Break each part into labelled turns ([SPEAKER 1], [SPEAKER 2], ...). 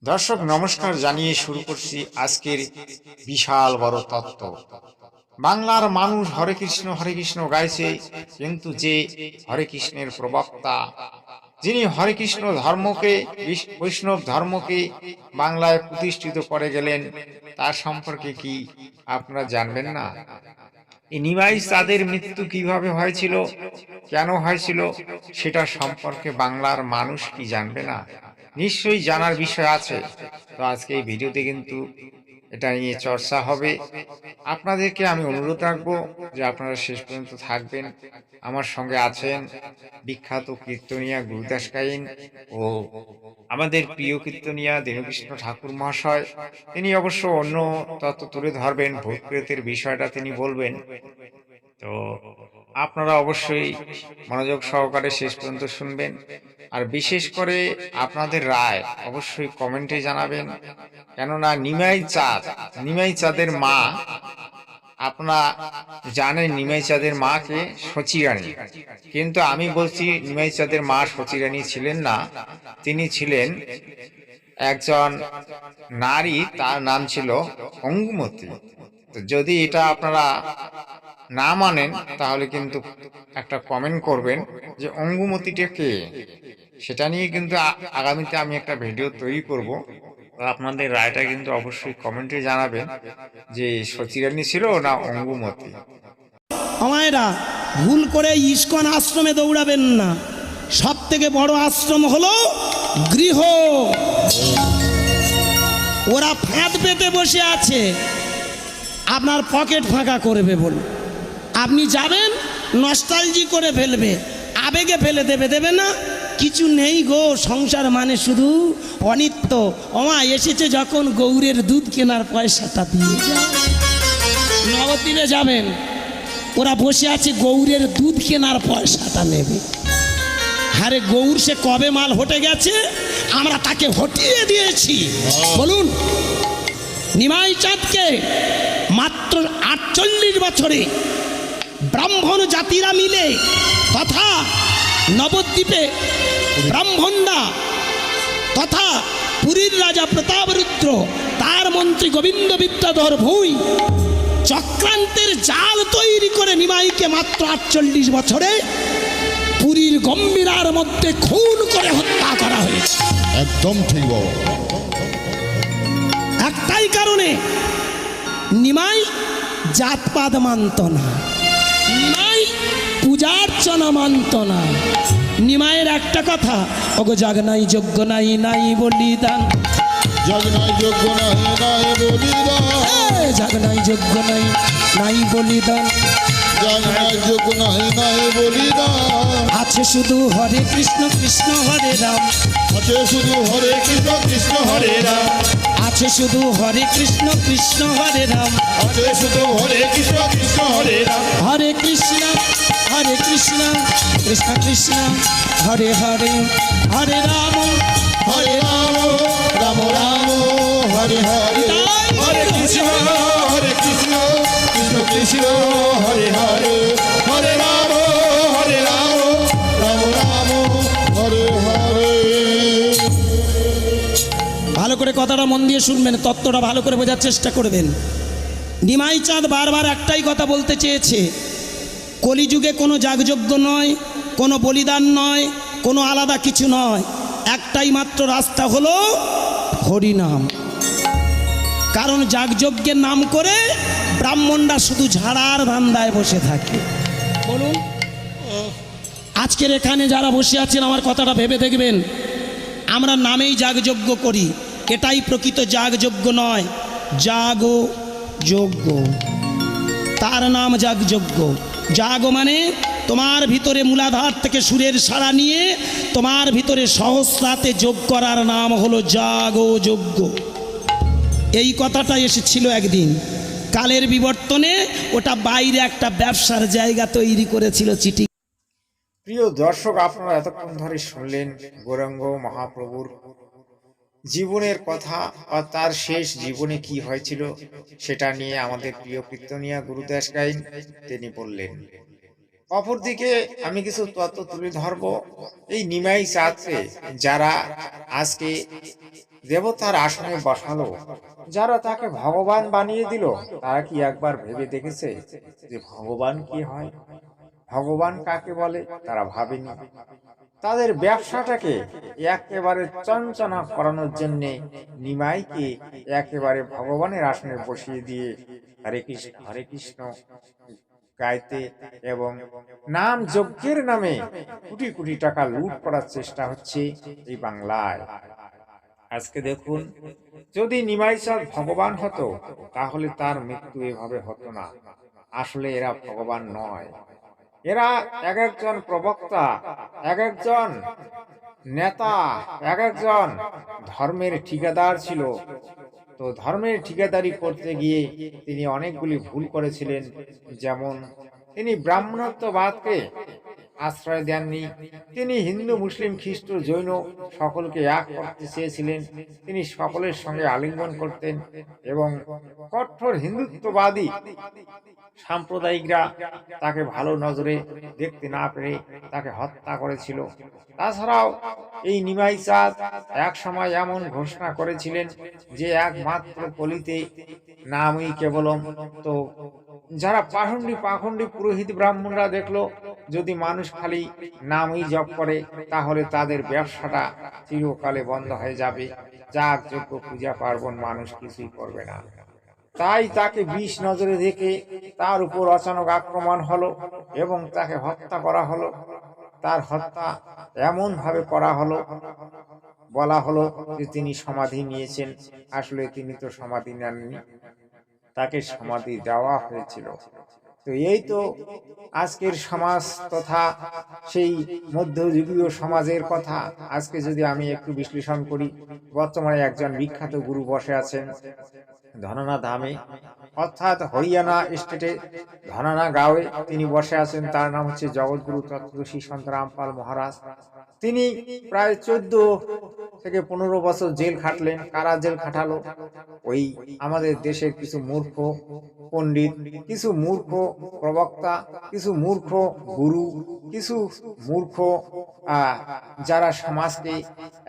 [SPEAKER 1] দর্শক নমস্কার জানিয়ে শুরু করছি আজকের বিশাল বড় তত্ত্ব। বাংলার মানুষ হরে কৃষ্ণ গাইছে, কিন্তু যে হরে কৃষ্ণের প্রবক্তা, যিনি হরে কৃষ্ণ ধর্মকে বৈষ্ণব ধর্মকে বাংলায় প্রতিষ্ঠিত করে গেলেন, তার সম্পর্কে কি আপনারা জানবেন না? এই নিমাই চাঁদের মৃত্যু কিভাবে হয়েছিল, কেন হয়েছিল, সেটা সম্পর্কে বাংলার মানুষ কি জানবে না? নিশ্চয়ই জানার বিষয় আছে। তো আজকে এই ভিডিওতে কিন্তু এটা নিয়ে চর্চা হবে। আপনাদেরকে আমি অনুরোধ রাখবো যে আপনারা শেষ পর্যন্ত থাকবেন। আমার সঙ্গে আছেন বিখ্যাত কীর্তনিয়া গুরুদাস গাইন ও আমাদের প্রিয় কীর্তনিয়া দীনকৃষ্ণ ঠাকুর মহাশয়। তিনি অবশ্য অন্য তত্ত্ব তুলে ধরবেন, ভূত প্রেতের বিষয়টা তিনি বলবেন। তো আপনারা অবশ্যই মনোযোগ সহকারে শেষ পর্যন্ত শুনবেন, আর বিশেষ করে আপনাদের রায় অবশ্যই কমেন্টে জানাবেন। কেননা নিমাই চাঁদের মা, আপনারা জানেন নিমাই চাঁদের মাকে সচিরানী, কিন্তু আমি বলছি নিমাই চাঁদের মা সচিরানী ছিলেন না, তিনি ছিলেন একজন নারী, তার নাম ছিল অঙ্গুমতী। তো যদি এটা আপনারা না মানেন তাহলে কিন্তু একটা কমেন্ট করবেন যে অঙ্গুমতিটা কে। সেটা নিয়ে কিন্তু আগামীতে আমি একটা ভিডিও তৈরি করব। আপনাদের রায়টা কিন্তু অবশ্যই কমেন্টে জানাবেন যে সচিরানী ছিল না অঙ্গুমতি।
[SPEAKER 2] আমায়রা ভুল করে ইস্কন আশ্রমে দৌড়াবেন না। সব থেকে বড় আশ্রম হলো গৃহ। ওরা ফাঁদ পেতে বসে আছে, আপনার পকেট ফাঁকা করবে বলে আপনি যাবেন, নস্টালজি করে ফেলবে, আবেগে ফেলে দেবে না। কিছু নেই গো, সংসার মানে শুধু অনিত্য। ওমা এসেছে যখন গৌরের দুধ কেনার পয়সাটা দিয়ে নবদ্বীপে যাবেন, ওরা বসে আছে গৌরের দুধ কেনার পয়সাটা নেবে। আরে গৌর সে কবে মাল হটে গেছে, আমরা তাকে হটিয়ে দিয়েছি। বলুন, নিমাই চাঁদকে মাত্র 48 বছরে ব্রাহ্মণ জাতিরা মিলে তথা নবদ্বীপে ব্রাহ্মণরা তথা পুরীর রাজা প্রতাপরুদ্র, তার মন্ত্রী গোবিন্দ বিদ্যাধর ভূঁই চক্রান্তের জাল তৈরি করে নিমাইকে মাত্র 48 বছরে পুরীর গম্ভীরার মধ্যে খুন করে হত্যা করা হয়েছে।
[SPEAKER 3] একদম ঠিক বাবা।
[SPEAKER 2] একটাই কারণে, নিমাই জাতপাত মানত না, নিমাই পূজার্চনা মানত না। নিমাইয়ের একটা কথা, ওগো জাগ নাই যোগ্য নাই নাই বলিদান,
[SPEAKER 3] জগ নাই যোগ্য নাই নাই বলিদান,
[SPEAKER 2] জাগ নাই যোগ্য নাই নাই বলিদান,
[SPEAKER 3] জগ নাই যোগ্য নাই নাই বলিদান।
[SPEAKER 2] আছে শুধু হরে কৃষ্ণ কৃষ্ণ হরে রাম,
[SPEAKER 3] আছে শুধু হরে কৃষ্ণ কৃষ্ণ হরে রাম,
[SPEAKER 2] আছে শুধু হরে কৃষ্ণ কৃষ্ণ হরে রাম,
[SPEAKER 3] আছে শুধু হরে কৃষ্ণ কৃষ্ণ হরে রাম,
[SPEAKER 2] হরে কৃষ্ণ কৃষ্ণ কৃষ্ণ হরে হরে, হরে রাম
[SPEAKER 3] হরে রাম রাম রাম হরে হরে, হরে কৃষ্ণ কৃষ্ণ কৃষ্ণ হরে হরে, হরে রাম রাম রাম হরে হরে।
[SPEAKER 2] ভালো করে কথাটা মন দিয়ে শুনবেন, তত্ত্বটা ভালো করে বোঝার চেষ্টা করবেন। নিমাই চাঁদ বারবার একটাই কথা বলতে চেয়েছে, কলিযুগে কোনো যাগযজ্ঞ নয়, কোনো বলিদান নয়, কোনো আলাদা কিছু নয়, একটাই মাত্র রাস্তা হলো হরিনাম। কারণ যাগযজ্ঞের নাম করে ব্রাহ্মণরা শুধু ঝাড়ার ধান্দায় বসে থাকে। বলুন, আজকের এখানে যারা বসে আছেন আমার কথাটা ভেবে দেখবেন, আমরা নামেই যাগযজ্ঞ করি, এটাই প্রকৃত যাগযজ্ঞ নয়, যাগো যজ্ঞ, তার নাম যাগযজ্ঞ। যাগ মানে তোমার ভিতরে মূলাধার থেকে সুরের সাড়া নিয়ে তোমার ভিতরে সহস্রাতে যোগ করার নাম হলো যাগো যজ্ঞ। এই কথাটা এসেছিল একদিন, কালের বিবর্তনে ওটা বাইরে একটা ব্যবসার জায়গা তৈরি করেছিল চিঠি।
[SPEAKER 1] প্রিয় দর্শক, আপনারা এতক্ষণ ধরে শুনলেন গৌরাঙ্গ মহাপ্রভুর জীবনের কথা, আর তার শেষ জীবনে কি হয়েছিল সেটা নিয়ে আমাদের প্রিয় কীর্তনিয়া গুরুদাস গাইন তিনি বললেন। অপরদিকে আমি কিছু তত্ত্ব তুলে ধরবো। এই নিমাই চাঁদকে যারা আজকে দেবতার আসনে বসালো, যারা তাকে ভগবান বানিয়ে দিল, তারা কি একবার ভেবে দেখেছে যে ভগবান কি হয়, ভগবান কাকে বলে? তারা ভাবেনি। তাদের ব্যবসাটাকে একেবারে চঞ্চনা করানোর জন্য নিমাইকে একেবারে ভগবানের আসনে বসিয়ে দিয়ে হরে কৃষ্ণ গাইতে এবং নাম যজ্ঞের নামে কোটি কোটি টাকা লুট করার চেষ্টা হচ্ছে এই বাংলায়। আজকে দেখুন, যদি নিমাই চাঁদ ভগবান হতো তাহলে তার মৃত্যু এভাবে হতো না। আসলে এরা ভগবান নয়, এরা এক একজন প্রবক্তা, এক একজন নেতা, এক একজন ধর্মের ঠিকাদার ছিল। তো ধর্মের ঠিকাদারি করতে গিয়ে তিনি অনেকগুলি ভুল করেছিলেন। যেমন তিনি ব্রাহ্মণত্ববাদকে আশ্রয় দেননি, তিনি হিন্দু মুসলিম খ্রিস্ট জৈন সকলকে এক করতে চেয়েছিলেন, তিনি সকলের সঙ্গে আলিঙ্গন করতেন এবং কঠোর হিন্দুত্ববাদী সাম্প্রদায়িকরা তাকে ভালো নজরে দেখতে না পেরে তাকে হত্যা করেছিল। তাছাড়াও এই নিমাই চাঁদ এক সময় এমন ঘোষণা করেছিলেন যে একমাত্র কলিতে নামই কেবলম। তো যারা পাখণ্ডী পুরোহিত ব্রাহ্মণরা দেখলো যদি মানুষ খালি নামই জপ করে তাহলে তাদের ব্যবসাটা চিরকালে বন্ধ হয়ে যাবে, যাগ যজ্ঞ পূজা পার্বণ মানুষ কিছুই করবে না। তাই তাকে বিষ নজরে দেখে তার উপর অচানক আক্রমণ হলো এবং তাকে হত্যা করা হলো। তার হত্যা এমন ভাবে করা হলো, বলা হলো যে তিনি সমাধি নিয়েছেন। আসলে তিনি তো সমাধি নেননি, তাকে সমাধি দেওয়া হয়েছিল। তো এই তো আজকের সমাজ তথা সেই মধ্যযুগীয় সমাজের কথা। আজকে যদি আমি একটু বিশ্লেষণ করি, বর্তমানে একজন বিখ্যাত গুরু বসে আছেন ধনানা ধামে, অর্থাৎ হরিয়ানা স্টেটে ধনানা গাঁওয়ে তিনি বসে আছেন। তার নাম হচ্ছে জগৎগুরু তত্ত্বদর্শী সন্ত রামপাল মহারাজ। তিনি প্রায় 14 থেকে 15 বছর জেল খাটলেন। কারা জেল খাটালো? ওই আমাদের দেশের কিছু মূর্খ পণ্ডিত, কিছু মূর্খ প্রবক্তা, কিছু মূর্খ গুরু, কিছু মূর্খ যারা সমাজকে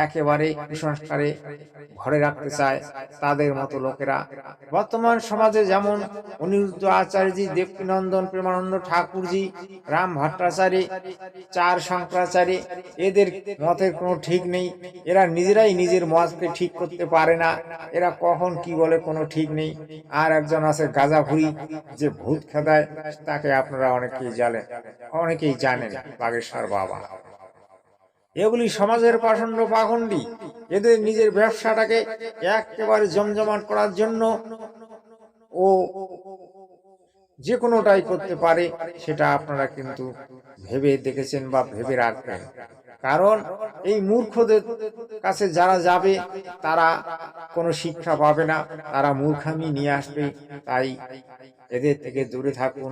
[SPEAKER 1] একেবারে কুসংস্কারে ঘরে রাখতে চায়, তাদের মতো লোকেরা বর্তমান সমাজে যেমন অনিরুদ্ধ আচার্যজি, দেবকীনন্দন প্রেমানন্দ ঠাকুরজি, রাম ভট্টাচার্য, চার শঙ্করাচার্য, এদের মতের কোনো ঠিক নেই। এরা নিজেরাই নিজের মতকে ঠিক করতে পারে না, এরা কখন কি বলে কোনো ঠিক নেই। আর একজন আছে গাঁজাভুরি, যে ভূত খেদায়, তাকে আপনারা অনেকেই জানেন, বাগেশ্বর বাবা। এগুলি সমাজের পাখণ্ডী। এদের নিজের ব্যবসাটাকে একেবারে জমজমাট করার জন্য ও যে কোনোটাই করতে পারে, সেটা আপনারা কিন্তু ভেবে দেখেছেন বা ভেবে রাখবেন। কারণ এই মূর্খদের কাছে যারা যাবে তারা কোনো শিক্ষা পাবে না, তারা মূর্খামি নিয়ে আসবে। তাই এদের থেকে দূরে থাকুন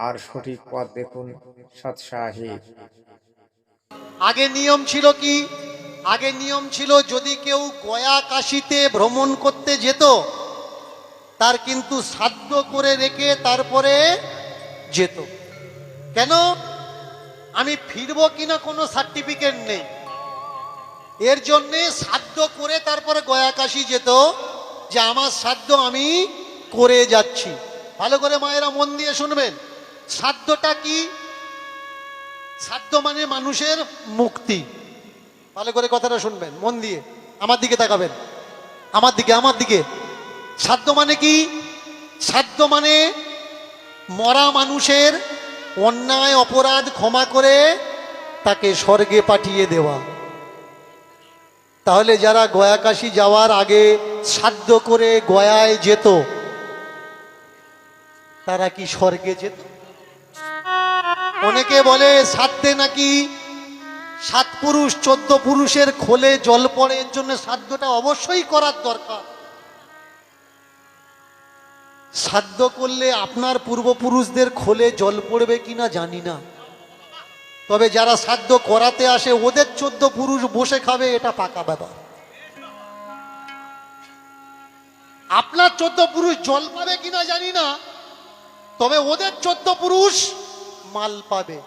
[SPEAKER 1] আর সঠিক পথ দেখুন। সৎসাহিব।
[SPEAKER 4] আগে নিয়ম ছিল কি? আগে নিয়ম ছিল যদি কেউ গয়া কাশীতে ভ্রমণ করতে যেত তার কিন্তু শ্রাদ্ধ করে রেখে তারপরে যেত। কেন? আমি ফিরবো কিনা কোনো সার্টিফিকেট নেই, এর জন্যে শ্রাদ্ধ করে তারপরে গয়া কাশী যেত, যে আমার শ্রাদ্ধ আমি করে যাচ্ছি। ভালো করে মায়েরা মন দিয়ে শুনবেন, শ্রাদ্ধটা কি? শ্রাদ্ধ মানে মানুষের মুক্তি। ভালো করে কথাটা শুনবেন, মন দিয়ে আমার দিকে তাকাবেন, আমার দিকে। শ্রাদ্ধ মানে কি? শ্রাদ্ধ মানে মরা মানুষের অন্যায় অপরাধ ক্ষমা করে তাকে স্বর্গে পাঠিয়ে দেওয়া। তাহলে যারা গয়া কাশী যাওয়ার আগে শ্রাদ্ধ করে গয়ায় যেত তারা কি স্বর্গে যেত? অনেকে বলে শ্রাদ্ধে নাকি 7 পুরুষ 14 পুরুষের খোলে জল পড়ে, এর জন্য শ্রাদ্ধটা অবশ্যই করার দরকার। শ্রাদ্ধ করলে আপনার পূর্বপুরুষদের খোলে জল পড়বে কিনা জানি না, তবে যারা শ্রাদ্ধ করাতে আসে ওদের 14 পুরুষ বসে খাবে, এটা পাকা ব্যাপার। আপনার 14 পুরুষ জল পাবে কিনা জানি না, তবে ওদের 14 পুরুষ মাল পাবে।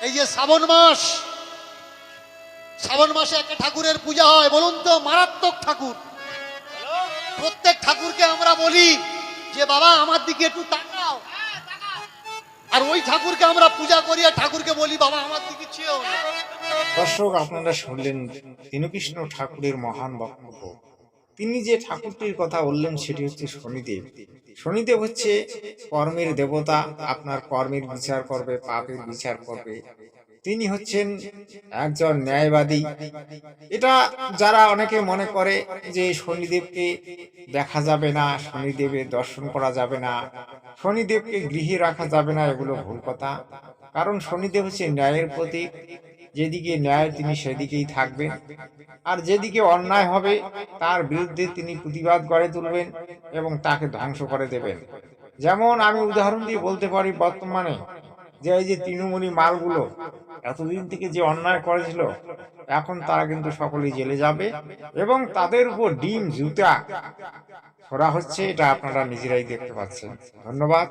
[SPEAKER 4] এই যে শ্রাবণ মাস, শ্রাবণ মাসে একটা ঠাকুরের পূজা হয়, বলুন তো, মারাত্মক ঠাকুর। প্রত্যেক ঠাকুরকে আমরা বলি যে বাবা আমার দিকে একটু তাকাও, আর ওই ঠাকুরকে আমরা পূজা করি আর ঠাকুরকে বলি বাবা আমার দিকে চেয়েও না।
[SPEAKER 1] দর্শক, আপনারা শুনলেন দীনকৃষ্ণ ঠাকুরের মহান বক্তব্য। তিনি যে ঠাকুরটির কথা বললেন সেটি হচ্ছে শনিদেব। শনিদেব হচ্ছে কর্মের দেবতা, আপনার কর্মের বিচার করবে, পাপের বিচার করবে। তিনি হচ্ছেন একজন ন্যায়বাদী। এটা যারা অনেকে মনে করে যে শনিদেবকে দেখা যাবে না, শনিদেবের দর্শন করা যাবে না, শনিদেবকে গৃহে রাখা যাবে না, এগুলো ভুল কথা। কারণ শনিদেব হচ্ছে ন্যায়ের প্রতীক। যেদিকে ন্যায় তিনি সেদিকেই থাকবেন, আর যেদিকে অন্যায় হবে তার বিরুদ্ধে তিনি প্রতিবাদ গড়ে তুলবেন এবং তাকে ধ্বংস করে দেবেন। যেমন আমি উদাহরণ দিয়ে বলতে পারি, বর্তমানে যে এই যে তৃণমূলী মালগুলো এতদিন থেকে যে অন্যায় করেছিল, এখন তারা কিন্তু সকলেই জেলে যাবে এবং তাদের উপর ডিম জুতা ছড়া হচ্ছে। এটা আপনারা নিজেরাই দেখতে পাচ্ছেন। ধন্যবাদ।